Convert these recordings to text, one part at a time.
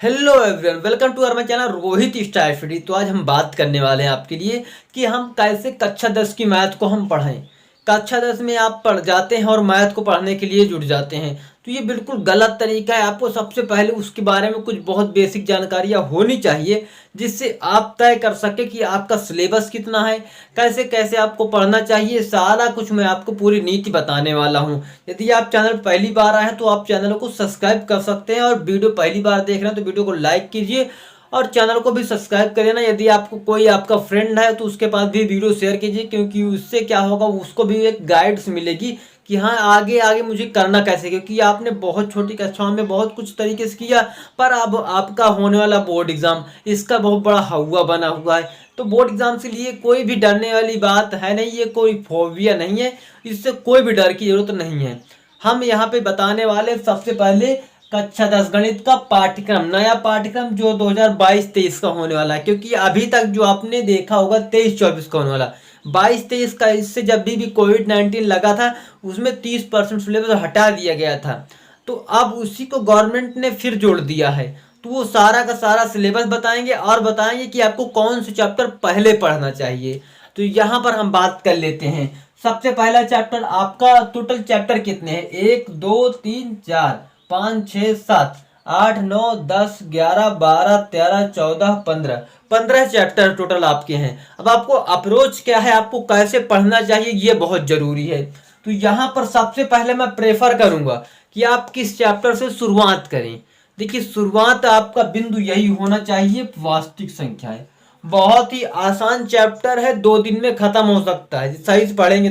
Hello everyone, welcome to our my channel Rohit style study. तो आज हम बात करने वाले हैं आपके लिए कि हम कैसे कक्षा 10 की मैथ को हम पढ़ें। कक्षा 10 में आप पढ़ जाते हैं और मैथ को पढ़ने के लिए जुट जाते हैं, तो ये बिल्कुल गलत तरीका है। आपको सबसे पहले उसके बारे में कुछ बहुत बेसिक जानकारियाँ होनी चाहिए, जिससे आप तय कर सके कि आपका सिलेबस कितना है, कैसे कैसे आपको पढ़ना चाहिए। सारा कुछ मैं आपको पूरी नीति बताने वाला हूँ। यदि आप चैनल पहली बार आए हैं तो आप चैनल को सब्सक्राइब कर सकते हैं, और वीडियो पहली बार देख रहे हैं तो वीडियो को लाइक कीजिए और चैनल को भी सब्सक्राइब कर लेना। यदि आपको कोई आपका फ्रेंड है तो उसके पास भी वीडियो शेयर कीजिए, क्योंकि उससे क्या होगा, उसको भी एक गाइड्स मिलेगी कि हाँ आगे आगे मुझे करना कैसे। क्योंकि आपने बहुत छोटी कक्षाओं में बहुत कुछ तरीके से किया, पर अब आपका होने वाला बोर्ड एग्जाम इसका बहुत बड़ा हवा बना हुआ है। तो बोर्ड एग्जाम से लिए कोई भी डरने वाली बात है नहीं, ये कोई फोबिया नहीं है, इससे कोई भी डर की जरूरत नहीं है। हम यहाँ पे बताने वाले सबसे पहले कक्षा 10 गणित का पाठ्यक्रम, नया पाठ्यक्रम जो 2022-23 का होने वाला है। क्योंकि अभी तक जो आपने देखा होगा 23-24 का होने वाला, 22-23 का, इससे जब भी कोविड-19 लगा था उसमें 30% सिलेबस हटा दिया गया था। तो अब उसी को गवर्नमेंट ने फिर जोड़ दिया है। तो वो सारा का सारा सिलेबस बताएंगे और बताएंगे कि आपको कौन से चैप्टर पहले पढ़ना चाहिए। तो यहाँ पर हम बात कर लेते हैं। सबसे पहला चैप्टर आपका, टोटल चैप्टर कितने हैं? 1 2 3 4 5 6 7 8 9 10 11 12 13 14 15, 15 चैप्टर टोटल आपके हैं। अब आपको अप्रोच क्या है, आपको कैसे पढ़ना चाहिए, ये बहुत जरूरी है। तो यहाँ पर सबसे पहले मैं प्रेफर करूंगा कि आप किस चैप्टर से शुरुआत करें। देखिए, शुरुआत आपका बिंदु यही होना चाहिए, वास्तविक संख्याएं। बहुत ही आसान चैप्टर है, 2 दिन में खत्म हो सकता है सही से पढ़ेंगे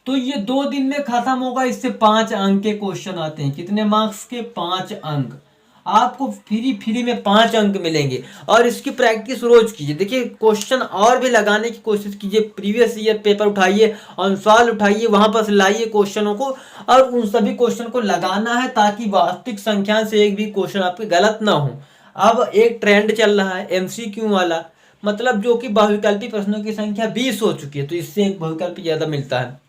तो ये 2 दिन में खत्म होगा। इससे 5 अंक के क्वेश्चन आते हैं। कितने मार्क्स के? 5 अंक। आपको फ्री फ्री में 5 अंक मिलेंगे, और इसकी प्रैक्टिस रोज कीजिए। देखिए, क्वेश्चन और भी लगाने की कोशिश कीजिए। प्रीवियस ईयर पेपर उठाइए, सवाल उठाइए, वहां पर से लाइए क्वेश्चनों को, और उन सभी क्वेश्चन को लगाना है, ताकि वास्तविक संख्या से एक भी क्वेश्चन आपके गलत ना हो। अब एक ट्रेंड चल रहा है एमसीक्यू वाला, मतलब जो कि बहुविकल्पी प्रश्नों की संख्या 20 हो चुकी है, तो इससे एक बहुविकल्पी ज्यादा मिलता है।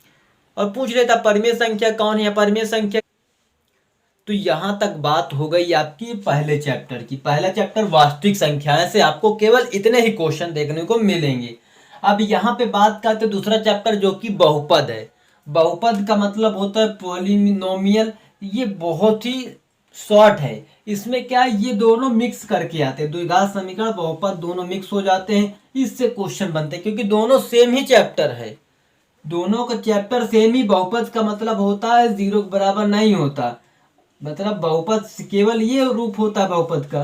और पूछ लेता परिमेय संख्या कौन है, परिमेय संख्या। तो यहां तक बात हो गई आपकी पहले चैप्टर की। पहला चैप्टर वास्तविक संख्याएं से आपको केवल इतने ही क्वेश्चन देखने को मिलेंगे। अब यहाँ पे बात करते दूसरा चैप्टर, जो कि बहुपद है। बहुपद का मतलब होता है पॉलिनोमियल। ये बहुत ही शॉर्ट है। इसमें क्या है, ये दोनों मिक्स करके आते हैं, द्विघात समीकरण बहुपद दोनों मिक्स हो जाते हैं, इससे क्वेश्चन बनते हैं। क्योंकि दोनों सेम ही चैप्टर है, दोनों का चैप्टर सेम ही। बहुपद का मतलब होता है जीरो के बराबर नहीं होता, मतलब बहुपद केवल ये रूप होता है बहुपद का,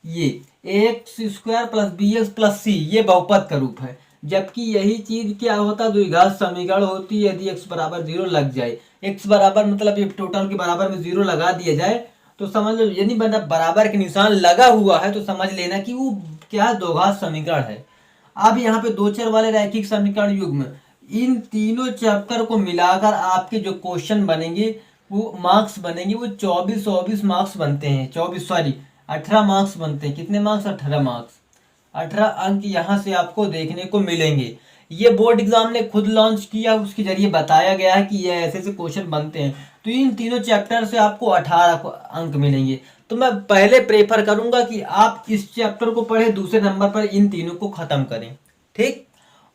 ये ax² + bx + c, ये बहुपद का रूप है। जबकि यही चीज क्या होता है, द्विघात समीकरण होती है। यदि x बराबर 0 लग जाए, x बराबर मतलब ये टोटल के बराबर में 0 लगा दिया जाए, तो समझ लो, यदि मतलब बराबर के निशान लगा हुआ है तो समझ लेना कि वो क्या द्विघात समीकरण है। अब यहाँ पे दो चर वाले रैखिक समीकरण युग्म, इन तीनों चैप्टर को मिलाकर आपके जो क्वेश्चन बनेंगे, वो मार्क्स बनेंगे, वो 24 मार्क्स बनते हैं। 24 सॉरी 18 मार्क्स बनते हैं। कितने मार्क्स? 18 मार्क्स। 18 अंक यहाँ से आपको देखने को मिलेंगे। ये बोर्ड एग्जाम ने खुद लॉन्च किया, उसके जरिए बताया गया है कि ये ऐसे ऐसे क्वेश्चन बनते हैं। तो इन तीनों चैप्टर से आपको 18 अंक मिलेंगे। तो मैं पहले प्रेफर करूंगा कि आप इस चैप्टर को पढ़े, दूसरे नंबर पर इन तीनों को खत्म करें। ठीक,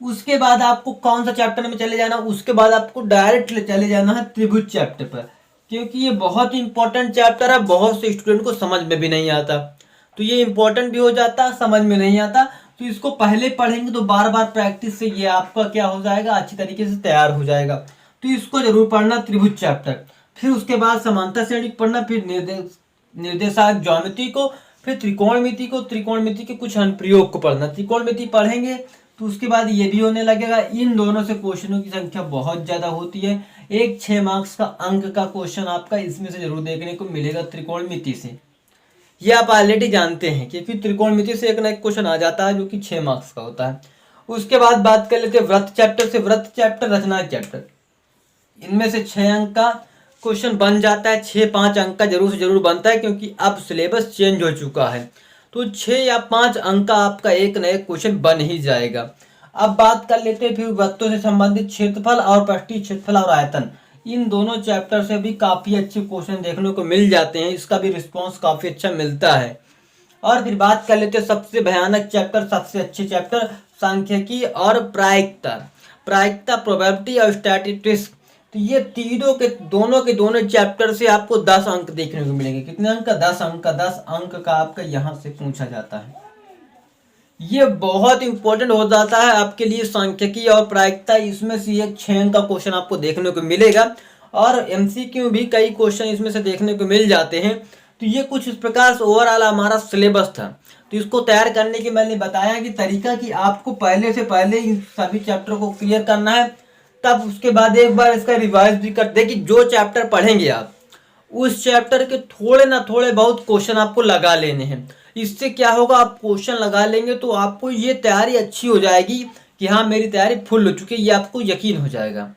उसके बाद आपको कौन सा चैप्टर में चले जाना, उसके बाद आपको डायरेक्ट चले जाना है त्रिभुज चैप्टर पर। क्योंकि ये बहुत ही इंपॉर्टेंट चैप्टर है, बहुत से स्टूडेंट को समझ में भी नहीं आता। तो ये इंपॉर्टेंट भी हो जाता, समझ में नहीं आता, तो इसको पहले पढ़ेंगे तो बार बार प्रैक्टिस से ये आपका क्या हो जाएगा, अच्छी तरीके से तैयार हो जाएगा। तो इसको जरूर पढ़ना, त्रिभुज चैप्टर। फिर उसके बाद समांतर श्रेणी पढ़ना, फिर निर्देशांक ज्यामिति को, फिर त्रिकोणमिति को, त्रिकोणमिति के कुछ अनुप्रयोग को पढ़ना। त्रिकोणमिति पढ़ेंगे तो उसके बाद ये भी होने लगेगा। इन दोनों से क्वेश्चनों की संख्या बहुत ज्यादा होती है। एक 6 मार्क्स का अंक का क्वेश्चन आपका इसमें से जरूर देखने को मिलेगा त्रिकोणमिति से। ये आप ऑलरेडी जानते हैं, क्योंकि त्रिकोणमिति से एक ना एक क्वेश्चन आ जाता है जो कि 6 मार्क्स का होता है। उसके बाद बात कर लेते हैं वृत्त चैप्टर से। वृत्त चैप्टर, रचना चैप्टर, इनमें से 6 अंक का क्वेश्चन बन जाता है। 6-5 अंक का जरूर से जरूर बनता है, क्योंकि अब सिलेबस चेंज हो चुका है। तो 6 या 5 अंक का आपका एक न एक क्वेश्चन बन ही जाएगा। अब बात कर लेते हैं फिर वृत्तों से संबंधित क्षेत्रफल और पृष्ठीय क्षेत्रफल और आयतन। इन दोनों चैप्टर से भी काफ़ी अच्छे क्वेश्चन देखने को मिल जाते हैं, इसका भी रिस्पॉन्स काफ़ी अच्छा मिलता है। और फिर बात कर लेते हैं सबसे भयानक चैप्टर, सबसे अच्छे चैप्टर, सांख्यिकी और प्रायिकता। प्रायिकता, प्रोबेबिलिटी और स्टैटिस्टिक्स। तो ये दोनों के दोनों चैप्टर से आपको 10 अंक देखने को मिलेंगे। कितने अंक का? 10 अंक का। 10 अंक का आपका यहाँ से पूछा जाता है। ये बहुत इंपॉर्टेंट हो जाता है आपके लिए सांख्यिकी और प्रायिकता। इसमें से एक 6 अंक का क्वेश्चन आपको देखने को मिलेगा और एमसीक्यू भी कई क्वेश्चन इसमें से देखने को मिल जाते हैं। तो ये कुछ इस प्रकार से ओवरऑल हमारा सिलेबस था। तो इसको तैयार करने की मैंने बताया कि तरीका कि आपको पहले से पहले इन सभी चैप्टर को क्लियर करना है, तब उसके बाद एक बार इसका रिवाइज भी कर दे कि जो चैप्टर पढ़ेंगे आप उस चैप्टर के थोड़े ना थोड़े बहुत क्वेश्चन आपको लगा लेने हैं। इससे क्या होगा, आप क्वेश्चन लगा लेंगे तो आपको ये तैयारी अच्छी हो जाएगी कि हाँ मेरी तैयारी फुल हो चुकी है, ये आपको यकीन हो जाएगा।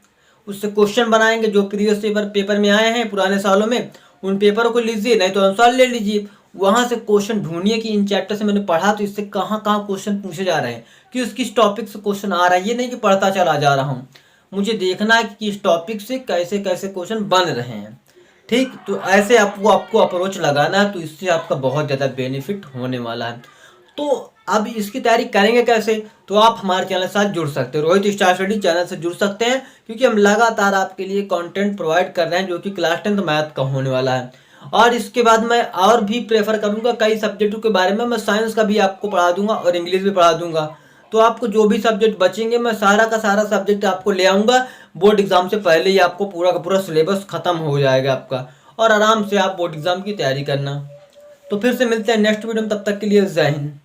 उससे क्वेश्चन बनाएंगे जो प्रीवियस पेपर में आए हैं पुराने सालों में, उन पेपरों को लीजिए, नहीं तो आंसर ले लीजिए। वहां से क्वेश्चन ढूंढिए कि इन चैप्टर से मैंने पढ़ा तो इससे कहाँ कहाँ क्वेश्चन पूछे जा रहे हैं, किस किस टॉपिक से क्वेश्चन आ रहा है। ये नहीं कि पढ़ता चला जा रहा हूँ, मुझे देखना है कि किस टॉपिक से कैसे कैसे क्वेश्चन बन रहे हैं। ठीक, तो ऐसे आपको अप्रोच लगाना है, तो इससे आपका बहुत ज़्यादा बेनिफिट होने वाला है। तो अब इसकी तैयारी करेंगे कैसे? तो आप हमारे चैनल के साथ जुड़ सकते हैं, रोहित स्टार स्टडी चैनल से जुड़ सकते हैं, क्योंकि हम लगातार आपके लिए कंटेंट प्रोवाइड कर रहे हैं जो कि क्लास 10 मैथ का होने वाला है। और इसके बाद मैं और भी प्रेफर करूंगा कई सब्जेक्टों के बारे में। मैं साइंस का भी आपको पढ़ा दूंगा और इंग्लिश भी पढ़ा दूंगा। तो आपको जो भी सब्जेक्ट बचेंगे मैं सारा का सारा सब्जेक्ट आपको ले आऊँगा। बोर्ड एग्जाम से पहले ही आपको पूरा का पूरा सिलेबस खत्म हो जाएगा आपका, और आराम से आप बोर्ड एग्जाम की तैयारी करना। तो फिर से मिलते हैं नेक्स्ट वीडियो में, तब तक के लिए जय हिंद।